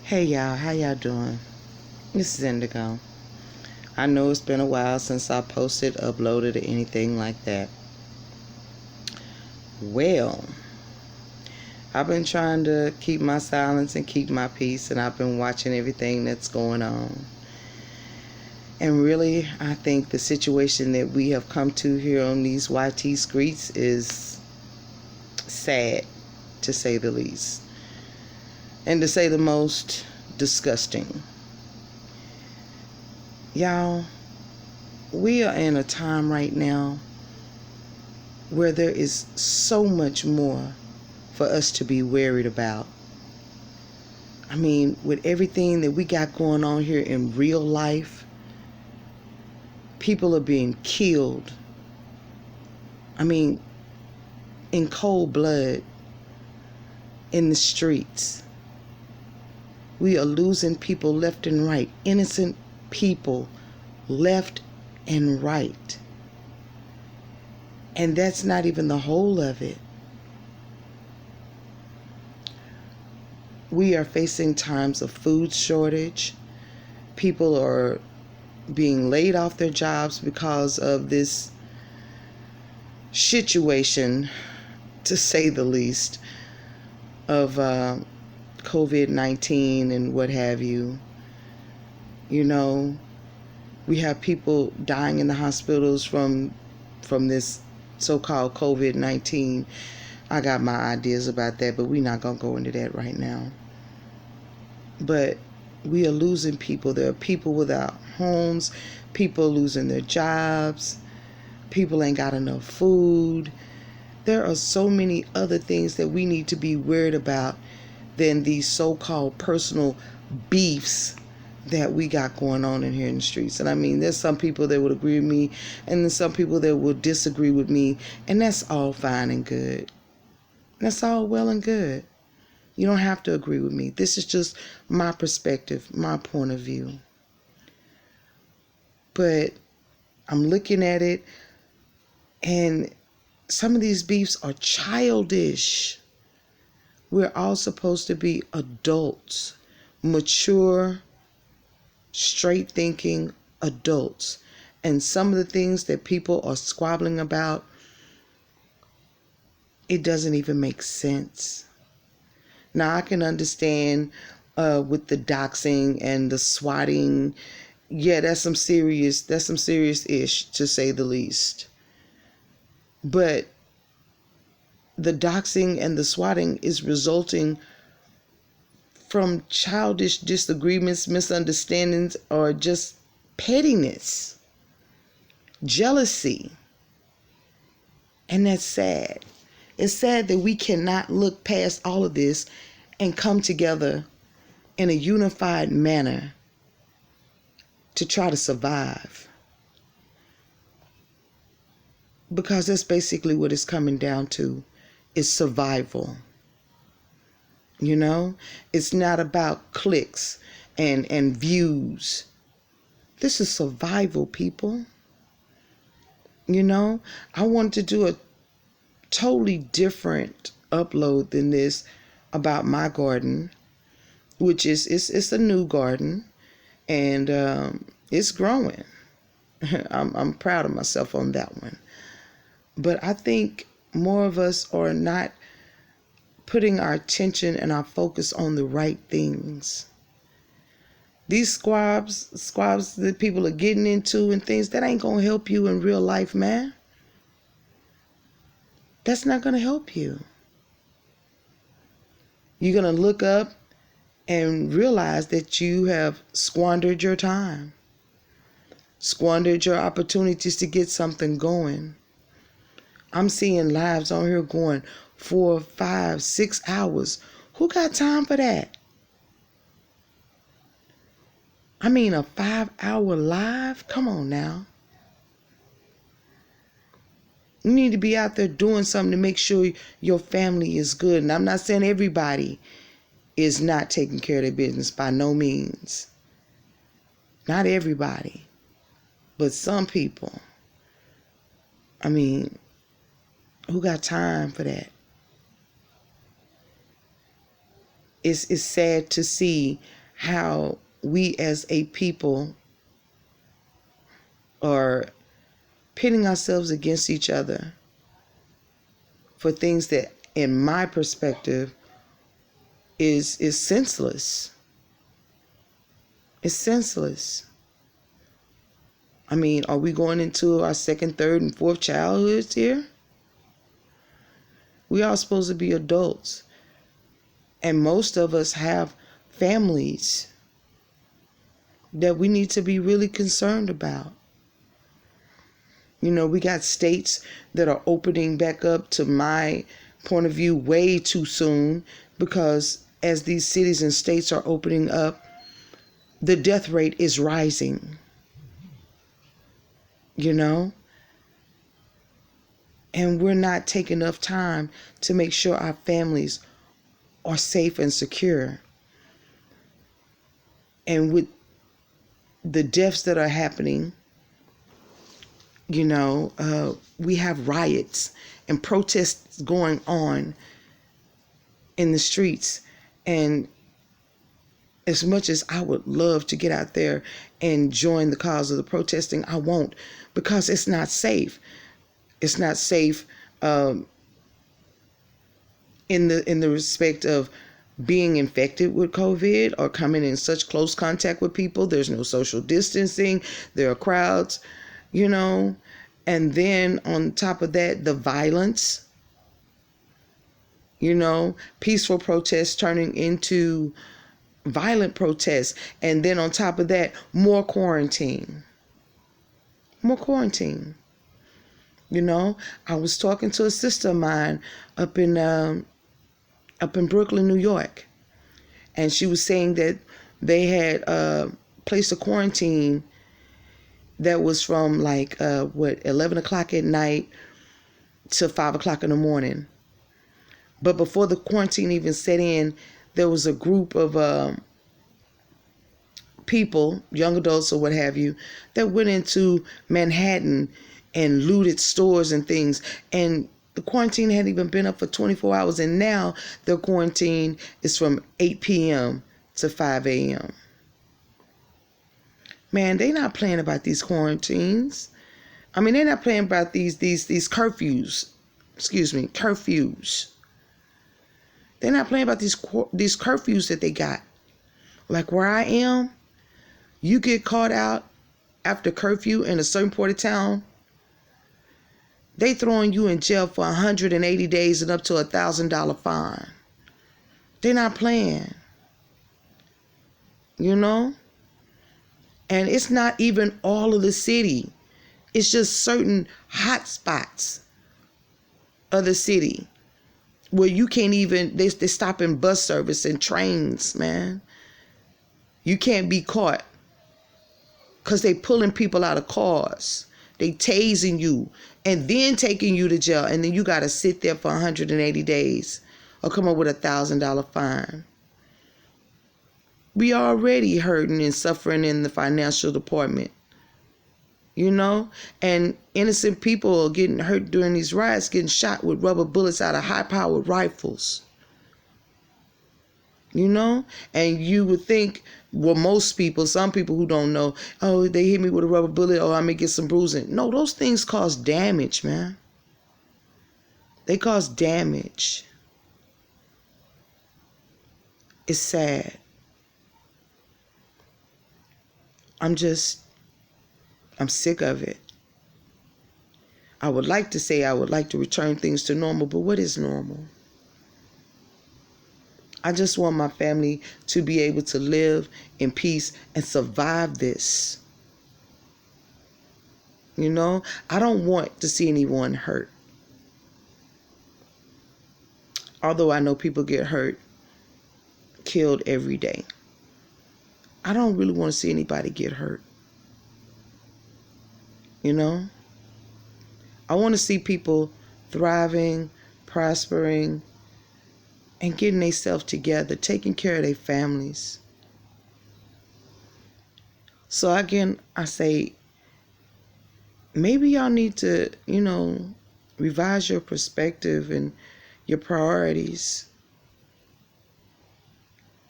Hey y'all, how y'all doing? This is Indigo. I know it's been a while since I posted, uploaded, or anything like that. Well, I've been trying to keep my silence and keep my peace, and I've been watching everything that's going on. And really, I think the situation that we have come to here on these YT streets is sad, to say the least, and to say the most disgusting. Y'all, we are in a time right now where there is so much more for us to be worried about. I mean, with everything that we got going on here in real life, people are being killed. I mean, in cold blood in the streets. We are losing people left and right, innocent people left and right. And that's not even the whole of it. We are facing times of food shortage. People are being laid off their jobs because of this situation, to say the least, of COVID-19 and what have you. You know, we have people dying in the hospitals from this so-called COVID-19. I got my ideas about that, but we're not going to go into that right now. But we are losing people. There are people without homes, people losing their jobs, people ain't got enough food. There are so many other things that we need to be worried about than these so-called personal beefs that we got going on in here in the streets. And I mean, there's some people that would agree with me, and then some people that will disagree with me, and that's all fine and good. That's all well and good. You don't have to agree with me. This is just my perspective, my point of view. But I'm looking at it, and some of these beefs are childish. We're all supposed to be adults, mature, straight thinking adults. And some of the things that people are squabbling about, it doesn't even make sense. Now, I can understand with the doxing and the swatting. Yeah, that's some serious ish, to say the least. But the doxing and the swatting is resulting from childish disagreements, misunderstandings, or just pettiness, jealousy. And that's sad. It's sad that we cannot look past all of this and come together in a unified manner to try to survive. Because that's basically what it's coming down to, is survival. You know, it's not about clicks and views. This is survival, people. You know, I wanted to do a totally different upload than this about my garden, which is it's a new garden, and it's growing. I'm proud of myself on that one. But I think more of us are not putting our attention and our focus on the right things. These squabs that people are getting into and things, that ain't gonna help you in real life, man. That's not gonna help you. You're gonna look up and realize that you have squandered your time, squandered your opportunities to get something going. I'm seeing lives on here going 4, 5, 6 hours. Who got time for that? I mean, a 5-hour live? Come on now. You need to be out there doing something to make sure your family is good. And I'm not saying everybody is not taking care of their business, by no means. Not everybody. But some people. I mean, who got time for that? It's sad to see how we as a people are pitting ourselves against each other for things that, in my perspective, is senseless. It's senseless. I mean, are we going into our second, third, and fourth childhoods here? We are supposed to be adults. And most of us have families that we need to be really concerned about. You know, we got states that are opening back up, to my point of view, way too soon, because as these cities and states are opening up, the death rate is rising. You know? And we're not taking enough time to make sure our families are safe and secure. And with the deaths that are happening, you know, we have riots and protests going on in the streets. And as much as I would love to get out there and join the cause of the protesting, I won't, because it's not safe. It's not safe in the respect of being infected with COVID or coming in such close contact with people. There's no social distancing. There are crowds, you know. And then on top of that, the violence, you know, peaceful protests turning into violent protests. And then on top of that, more quarantine. More quarantine. You know, I was talking to a sister of mine up in Brooklyn, New York, and she was saying that they had placed a quarantine that was from 11 o'clock at night to 5 o'clock in the morning. But before the quarantine even set in, there was a group of people, young adults or what have you, that went into Manhattan and looted stores and things. And the quarantine hadn't even been up for 24 hours. And now their quarantine is from 8 p.m. to 5 a.m. Man, they not playing about these quarantines. I mean, they're not playing about these curfews. Curfews. They're not playing about these curfews that they got. Like where I am, you get caught out after curfew in a certain part of town, they throwing you in jail for 180 days and up to $1,000 fine. They're not playing. You know? And it's not even all of the city. It's just certain hot spots of the city where you can't even, they're stopping bus service and trains, man. You can't be caught because they pulling people out of cars. They tasing you and then taking you to jail. And then you got to sit there for 180 days or come up with $1,000 fine. We already hurting and suffering in the financial department, you know, and innocent people are getting hurt during these riots, getting shot with rubber bullets out of high-powered rifles, you know. And you would think, well, most people, some people who don't know, oh, they hit me with a rubber bullet, oh, I may get some bruising. No, those things cause damage, man. They cause damage. It's sad. I'm sick of it. I would like to say I would like to return things to normal, but what is normal? I just want my family to be able to live in peace and survive this. You know, I don't want to see anyone hurt. Although I know people get hurt, killed every day. I don't really want to see anybody get hurt. You know? I want to see people thriving, prospering, and getting themselves together, taking care of their families. So again, I say, maybe y'all need to, you know, revise your perspective and your priorities.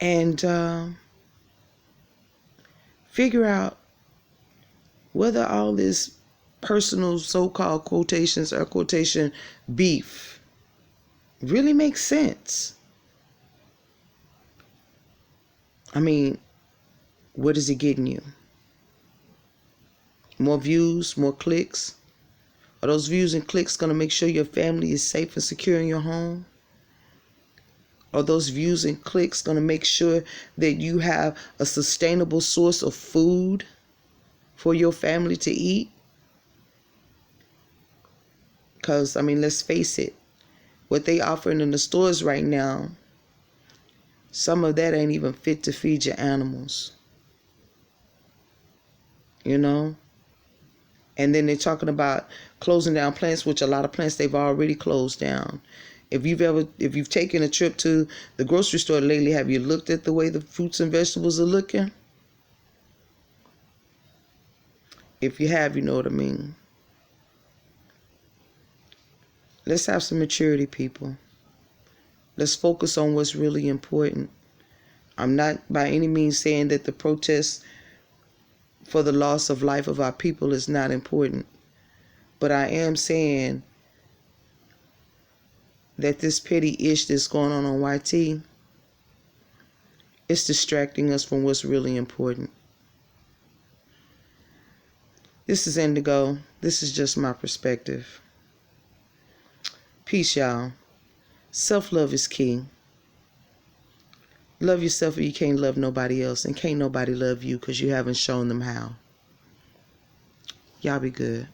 And Figure out whether all this personal so-called quotations or quotation beef really makes sense. I mean, what is it getting you? More views, more clicks? Are those views and clicks going to make sure your family is safe and secure in your home? Are those views and clicks going to make sure that you have a sustainable source of food for your family to eat? Because, I mean, let's face it, what they offering in the stores right now, some of that ain't even fit to feed your animals. You know? And then they're talking about closing down plants, which a lot of plants they've already closed down. If you've taken a trip to the grocery store lately, have you looked at the way the fruits and vegetables are looking? If you have, you know what I mean. Let's have some maturity, people. Let's focus on what's really important. I'm not by any means saying that the protest for the loss of life of our people is not important. But I am saying that this petty ish that's going on YT, it's distracting us from what's really important. This is Indigo. This is just my perspective. Peace, y'all. Self-love is key. Love yourself or you can't love nobody else. And can't nobody love you because you haven't shown them how. Y'all be good.